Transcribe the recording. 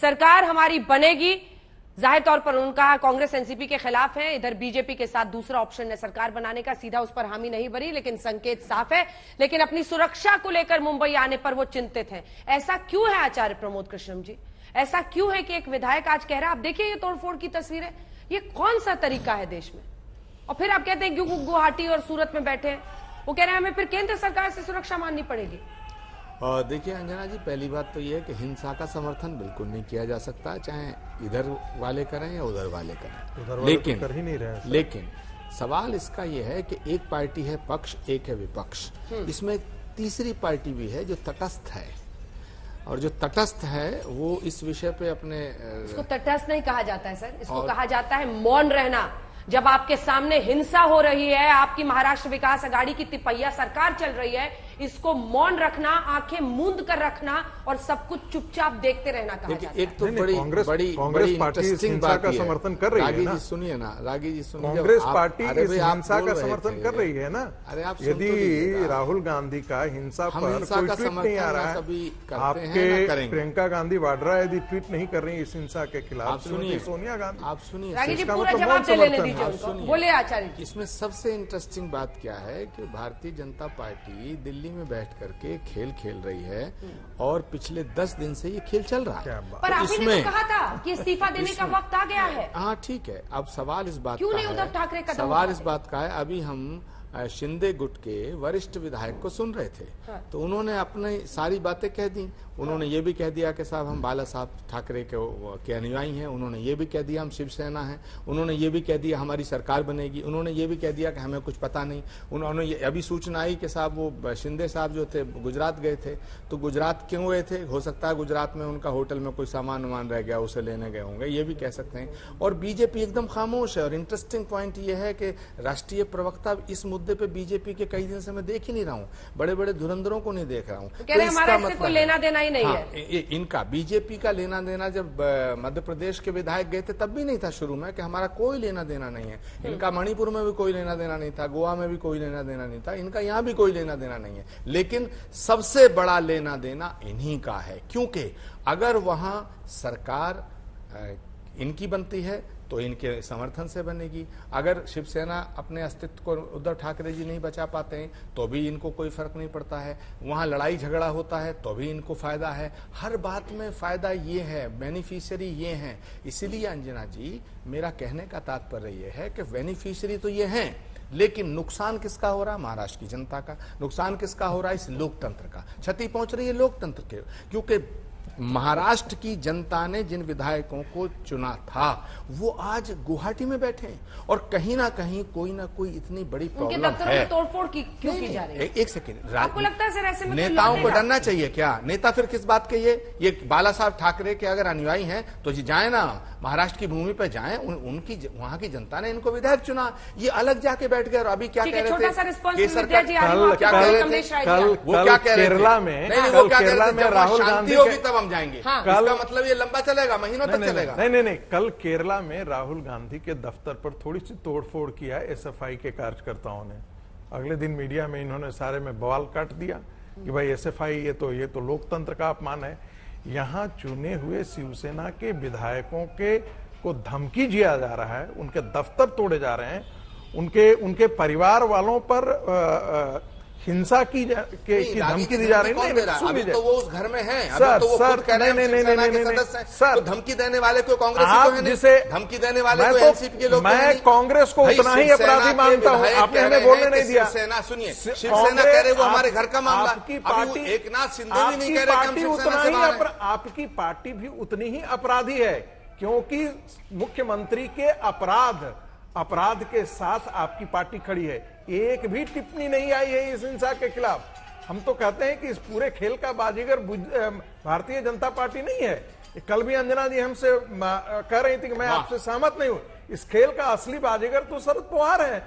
सरकार हमारी बनेगी। जाहिर तौर पर उन्होंने कहा कांग्रेस एनसीपी के खिलाफ है, इधर बीजेपी के साथ दूसरा ऑप्शन है सरकार बनाने का। सीधा उस पर हामी नहीं भरी, लेकिन संकेत साफ है। लेकिन अपनी सुरक्षा को लेकर मुंबई आने पर वो चिंतित हैं। ऐसा क्यों है आचार्य प्रमोद कृष्णम जी? ऐसा क्यों है कि एक विधायक आज कह रहा है, आप देखिए ये तोड़फोड़ की तस्वीर है, ये कौन सा तरीका है देश में? और फिर आप कहते हैं क्यों गुवाहाटी और सूरत में बैठे हैं, वो कह रहे हैं हमें फिर केंद्र सरकार से सुरक्षा माननी पड़ेगी। देखिए अंजना जी, पहली बात तो यह है कि हिंसा का समर्थन बिल्कुल नहीं किया जा सकता, चाहे इधर वाले करें या उधर वाले करें। लेकिन कर ही नहीं रहे। लेकिन सवाल इसका यह है कि एक पार्टी है पक्ष, एक है विपक्ष। इसमें तीसरी पार्टी भी है जो तटस्थ है, और जो तटस्थ है वो इस विषय पे अपने इसको तटस्थ नहीं कहा जाता है सर, इसको कहा जाता है मौन रहना। जब आपके सामने हिंसा हो रही है, आपकी महाराष्ट्र विकास अघाड़ी की तिपैया सरकार चल रही है, इसको मौन रखना, आंखें मूंद कर रखना और सब कुछ चुपचाप देखते रहना कहा जाता है। एक तो बड़ी इंटरेस्टिंग बात का समर्थन कर रही है। रागी जी सुनिए ना, रागी जी सुनिए, कांग्रेस पार्टी हिंसा का समर्थन कर रही है ना। अरे आप यदि राहुल गांधी का हिंसा पर कोई ट्वीट नहीं आ रहा है, आपके प्रियंका गांधी वाड्रा यदि ट्वीट नहीं कर रही इस हिंसा के खिलाफ, सोनिया गांधी, आप सुनिए, रागी जी पूरा जवाब दे लेने दीजिए उनको। बोले आचार्य जी। इसमें सबसे इंटरेस्टिंग बात क्या है कि भारतीय जनता पार्टी दिल्ली में बैठ करके खेल खेल रही है, और पिछले 10 दिन से ये खेल चल रहा है। पर आप ने तो कहा था कि इस्तीफा देने का वक्त आ गया है। हाँ ठीक है, अब सवाल इस बात क्यों का नहीं उद्धव ठाकरे का सवाल इस बात का है, अभी हम शिंदे गुट के वरिष्ठ विधायक को सुन रहे थे। हाँ। तो उन्होंने अपनी सारी बातें कह दी। उन्होंने ये भी कह दिया कि साहब हम बाला साहब ठाकरे के अनुयायी हैं। उन्होंने ये भी कह दिया हम शिवसेना हैं। उन्होंने ये भी कह दिया हमारी सरकार बनेगी। उन्होंने ये भी कह दिया कि हमें कुछ पता नहीं। उन्होंने ये अभी सूचना आई कि साहब वो शिंदे साहब जो थे गुजरात गए थे। तो गुजरात क्यों गए थे? हो सकता है गुजरात में उनका होटल में कोई सामान वामान रह गया, उसे लेने गए होंगे, ये भी कह सकते हैं। और बीजेपी एकदम खामोश है। और इंटरेस्टिंग पॉइंट ये है कि राष्ट्रीय प्रवक्ता इस मुद्दे पे बीजेपी के कई दिन से मैं देख ही नहीं रहा हूँ, बड़े बड़े धुरंधरों को नहीं देख रहा हूँ। तो इसका मतलब कोई लेना देना ही नहीं है। इनका बीजेपी का लेना देना जब मध्य प्रदेश के विधायक गए थे तब भी नहीं था शुरू में कि हमारा कोई लेना देना नहीं है। इनका मणिपुर में भी कोई लेना देना नहीं था, गोवा में भी कोई लेना देना नहीं था, इनका यहाँ भी कोई लेना देना नहीं है। लेकिन सबसे बड़ा लेना देना इन्हीं का है, क्योंकि अगर वहां सरकार इनकी बनती है तो इनके समर्थन से बनेगी। अगर शिवसेना अपने अस्तित्व को उद्धव ठाकरे जी नहीं बचा पाते हैं तो भी इनको कोई फर्क नहीं पड़ता है। वहां लड़ाई झगड़ा होता है तो भी इनको फायदा है। हर बात में फायदा ये है, बेनिफिशियरी ये हैं। इसीलिए अंजना जी, मेरा कहने का तात्पर्य ये है कि बेनिफिशियरी तो ये हैं, लेकिन नुकसान किसका हो रहा है? महाराष्ट्र की जनता का। नुकसान किसका हो रहा है? इस लोकतंत्र का क्षति पहुंच रही है लोकतंत्र के, क्योंकि महाराष्ट्र की जनता ने जिन विधायकों को चुना था वो आज गुवाहाटी में बैठे हैं, और कहीं ना कहीं कोई ना कोई इतनी बड़ी प्रॉब्लम है। तोड़फोड़ की क्यों की जा रही है? एक सेकंड, आपको लगता है सर ऐसे में नेताओं को डरना चाहिए क्या? नेता फिर किस बात के? ये बाला साहब ठाकरे के अगर अनुयायी हैं तो जी जाए ना, महाराष्ट्र की भूमि पर जाएं। उनकी वहां की जनता ने इनको विधायक चुना, ये अलग जाके बैठ गए। और अभी क्या कह रहे थे? क्या कह रहे थे? केरला में राहुल गांधी होगी तब हम जाएंगे। हाँ, इसका मतलब ये लंबा चलेगा, महीनों तक चलेगा। नहीं, कल केरला में राहुल गांधी के दफ्तर पर थोड़ी सी तोड़फोड़ किया एसएफआई के कार्यकर्ताओं ने। अगले दिन मीडिया में इन्होंने सारे में बवाल काट दिया कि भाई एसएफआई ये तो लोकतंत्र का अपमान है। यहाँ चुने हुए शिवसेना के विधायकों को धमकी दिया जा रहा है, उनके दफ्तर तोड़े जा रहे हैं, उनके परिवार वालों पर हिंसा की धमकी दी जा रही है। अभी तो वो उस घर में है, अभी तो वो खुद कह रहे हैं शिवसेना के सदस्य हैं। सर, तो धमकी देने वाले को कांग्रेस को जिसे धमकी देने वाले को एनसीपी के लोग, मैं कांग्रेस को उतना ही अपराधी मानता हूं। आपने हमें बोलने नहीं दिया। शिवसेना सुनिए, शिवसेना कह रहे वो हमारे घर का मामला। आपकी पार्टी, एक नाथ शिंदे भी नहीं कह रहे कि हम शिवसेना से बाहर हैं। आपकी पार्टी भी उतनी ही अपराधी है, क्योंकि मुख्यमंत्री के अपराध के साथ आपकी पार्टी खड़ी है। एक भी टिप्पणी नहीं आई है इस हिंसा के खिलाफ। हम तो कहते हैं कि इस पूरे खेल का बाजीगर भारतीय जनता पार्टी नहीं है। कल भी अंजना जी हमसे कह रही थी कि मैं आपसे सहमत नहीं हूं। इस खेल का असली बाजीगर तो शरद पवार है।